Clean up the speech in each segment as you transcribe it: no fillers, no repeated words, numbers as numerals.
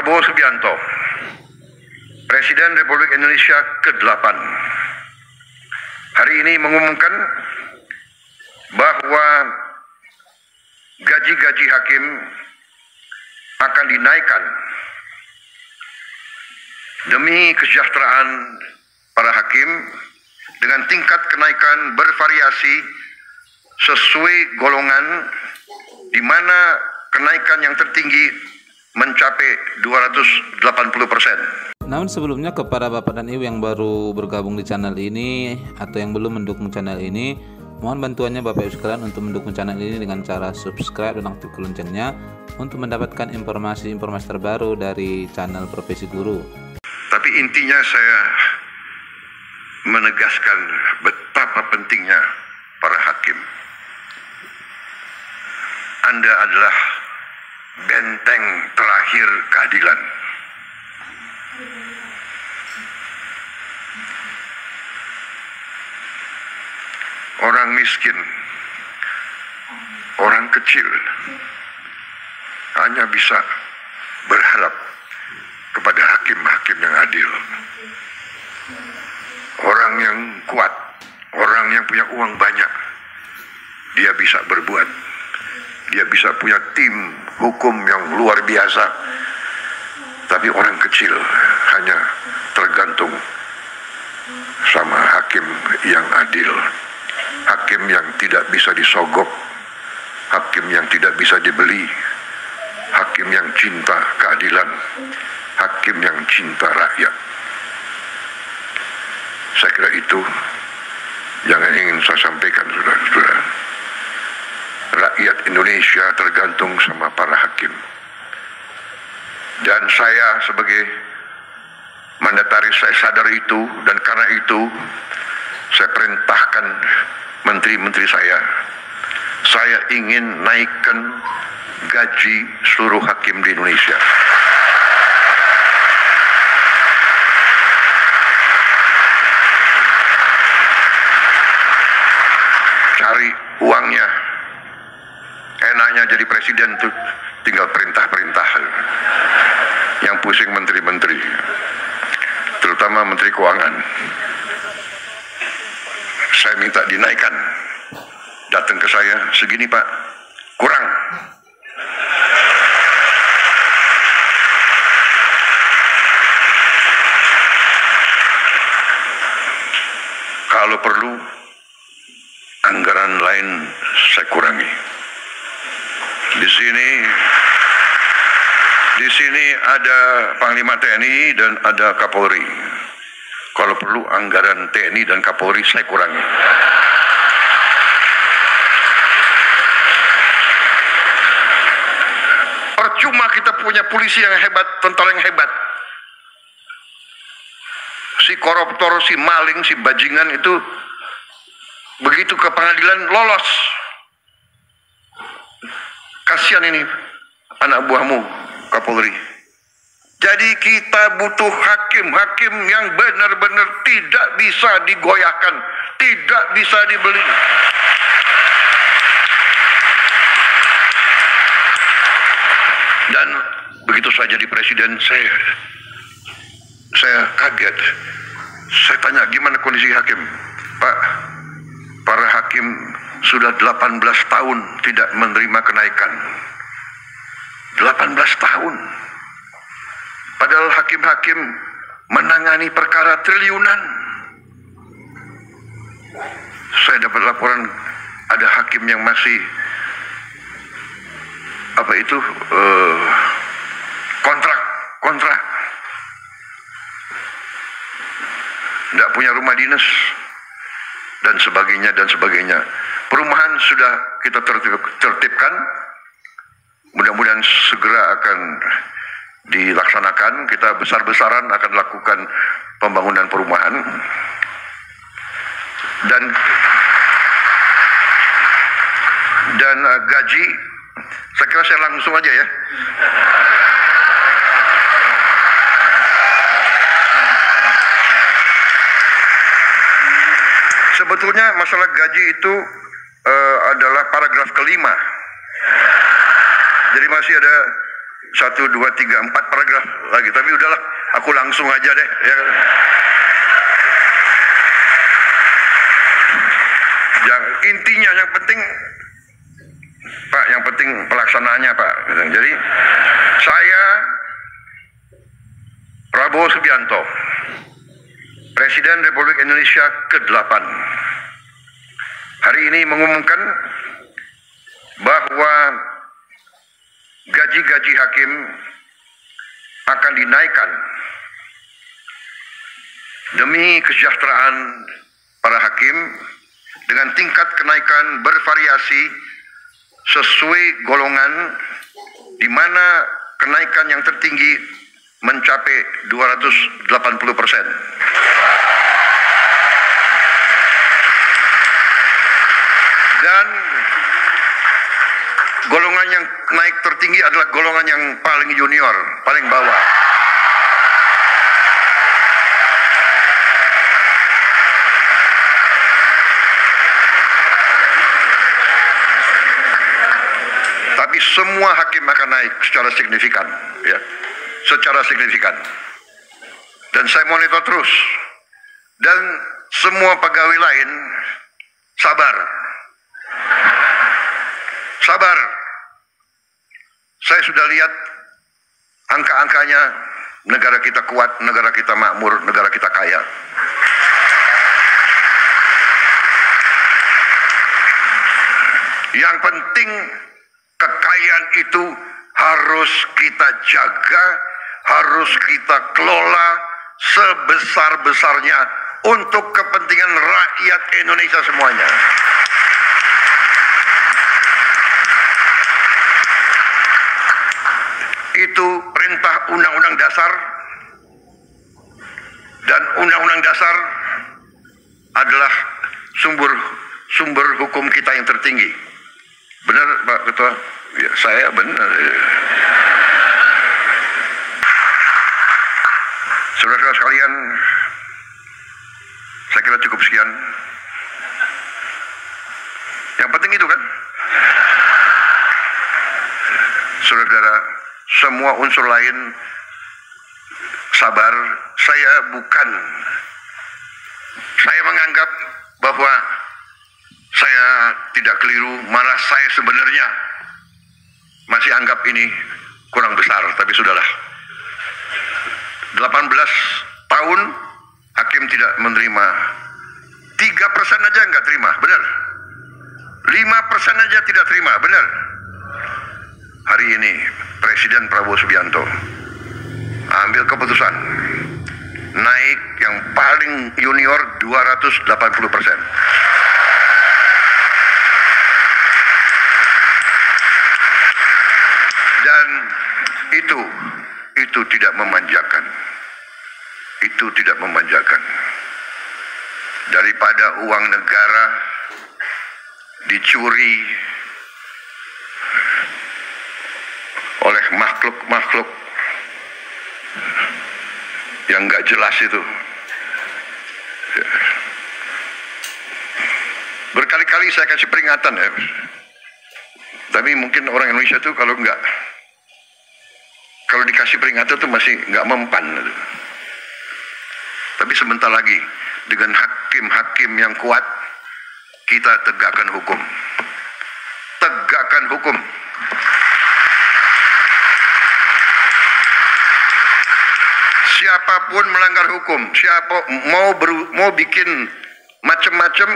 Prabowo Subianto, Presiden Republik Indonesia ke-8, hari ini mengumumkan bahwa gaji-gaji hakim akan dinaikkan demi kesejahteraan para hakim dengan tingkat kenaikan bervariasi sesuai golongan, di mana kenaikan yang tertinggi mencapai 280%. Namun sebelumnya kepada Bapak dan Ibu yang baru bergabung di channel ini atau yang belum mendukung channel ini, mohon bantuannya Bapak Ibu sekalian untuk mendukung channel ini dengan cara subscribe dan aktifkan loncengnya untuk mendapatkan informasi-informasi terbaru dari channel Profesi Guru. Tapi intinya saya menegaskan betapa pentingnya para hakim. Anda adalah benteng terakhir keadilan. Orang miskin, orang kecil hanya bisa berharap kepada hakim-hakim yang adil. Orang yang kuat, orang yang punya uang banyak, dia bisa berbuat. Dia bisa punya tim hukum yang luar biasa. Tapi orang kecil hanya tergantung sama hakim yang adil. Hakim yang tidak bisa disogok, hakim yang tidak bisa dibeli, hakim yang cinta keadilan, hakim yang cinta rakyat. Saya kira itu yang ingin saya sampaikan, saudara-saudara. Rakyat Indonesia tergantung sama para hakim. Dan saya sebagai mandataris, saya sadar itu, dan karena itu saya perintahkan menteri-menteri saya ingin naikkan gaji seluruh hakim di Indonesia. Cari uangnya. Enaknya jadi presiden tuh tinggal perintah-perintah. Yang pusing menteri-menteri, terutama menteri keuangan. Saya minta dinaikkan. Datang ke saya, segini Pak, kurang. Kalau perlu, anggaran lain saya kurangi. Di sini ada Panglima TNI dan ada Kapolri. Kalau perlu anggaran TNI dan Kapolri saya kurangi. Percuma kita punya polisi yang hebat, tentara yang hebat. Si koruptor, si maling, si bajingan itu begitu ke pengadilan lolos. Kasihan ini anak buahmu Kapolri. Jadi kita butuh hakim-hakim yang benar-benar tidak bisa digoyahkan, tidak bisa dibeli. Dan begitu saya jadi presiden, saya kaget. Saya tanya, gimana kondisi hakim? Pak, para hakim sudah 18 tahun tidak menerima kenaikan. 18 tahun. Padahal hakim-hakim menangani perkara triliunan. Saya dapat laporan ada hakim yang masih kontrak. Tidak punya rumah dinas dan sebagainya. Perumahan sudah kita tertibkan. Mudah-mudahan segera akan dilaksanakan. Kita besar-besaran akan lakukan pembangunan perumahan. Dan gaji, saya kira saya langsung aja ya. Sebetulnya masalah gaji itu adalah paragraf kelima. Jadi masih ada 1, 2, 3, 4 paragraf lagi. Tapi udahlah, aku langsung aja deh. Ya. Intinya yang penting, Pak, yang penting pelaksanaannya, Pak. Jadi saya Prabowo Subianto, Presiden Republik Indonesia ke-8, hari ini mengumumkan bahwa gaji-gaji hakim akan dinaikkan demi kesejahteraan para hakim dengan tingkat kenaikan bervariasi sesuai golongan, di mana kenaikan yang tertinggi mencapai 280%. Dan golongan yang naik tertinggi adalah golongan yang paling junior, paling bawah. Tapi semua hakim akan naik secara signifikan, ya, secara signifikan. Dan saya monitor terus. Dan semua pegawai lain sabar. Sabar. Saya sudah lihat angka-angkanya, negara kita kuat, negara kita makmur, negara kita kaya. Yang penting kekayaan itu harus kita jaga, harus kita kelola sebesar-besarnya untuk kepentingan rakyat Indonesia semuanya. Itu perintah Undang-Undang Dasar, dan Undang-Undang Dasar adalah sumber hukum kita yang tertinggi. Benar, Pak Ketua? Ya, saya benar. Saudara-saudara sekalian, saya kira cukup sekian. Yang penting itu kan, saudara-saudara, semua unsur lain sabar. Saya menganggap bahwa saya tidak keliru, malah saya sebenarnya masih anggap ini kurang besar, tapi sudahlah. 18 tahun hakim tidak menerima, 3% aja nggak terima, benar. 5% aja tidak terima, benar. Hari ini Presiden Prabowo Subianto ambil keputusan naik yang paling junior 280%. Dan itu tidak memanjakan. Itu tidak memanjakan. Daripada uang negara dicuri oleh makhluk-makhluk yang nggak jelas itu. Berkali-kali saya kasih peringatan, ya. Tapi mungkin orang Indonesia tuh kalau dikasih peringatan tuh masih nggak mempan. Tapi sebentar lagi dengan hakim-hakim yang kuat, kita tegakkan hukum. Tegakkan hukum. Siapapun melanggar hukum, siapa mau bikin macam-macam,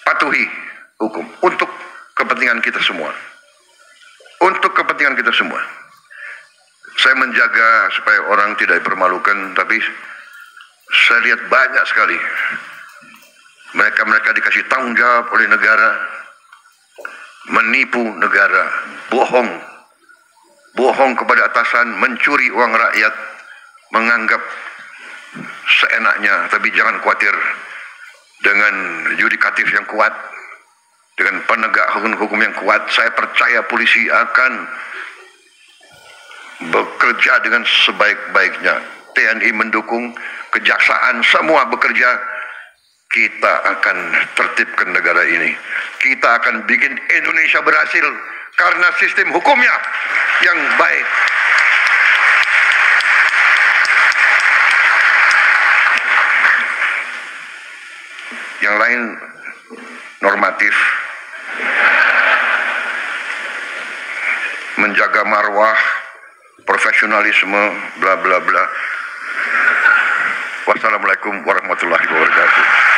patuhi hukum untuk kepentingan kita semua. Untuk kepentingan kita semua. Saya menjaga supaya orang tidak dipermalukan, tapi saya lihat banyak sekali mereka dikasih tanggung jawab oleh negara, menipu negara, bohong kepada atasan, mencuri uang rakyat, menganggap seenaknya. Tapi jangan khawatir, dengan yudikatif yang kuat, dengan penegak hukum yang kuat, saya percaya polisi akan bekerja dengan sebaik-baiknya. TNI mendukung, kejaksaan semua bekerja. Kita akan tertibkan negara ini. Kita akan bikin Indonesia berhasil karena sistem hukumnya yang baik. Yang lain normatif, menjaga marwah, profesionalisme, bla bla bla. Wassalamualaikum warahmatullahi wabarakatuh.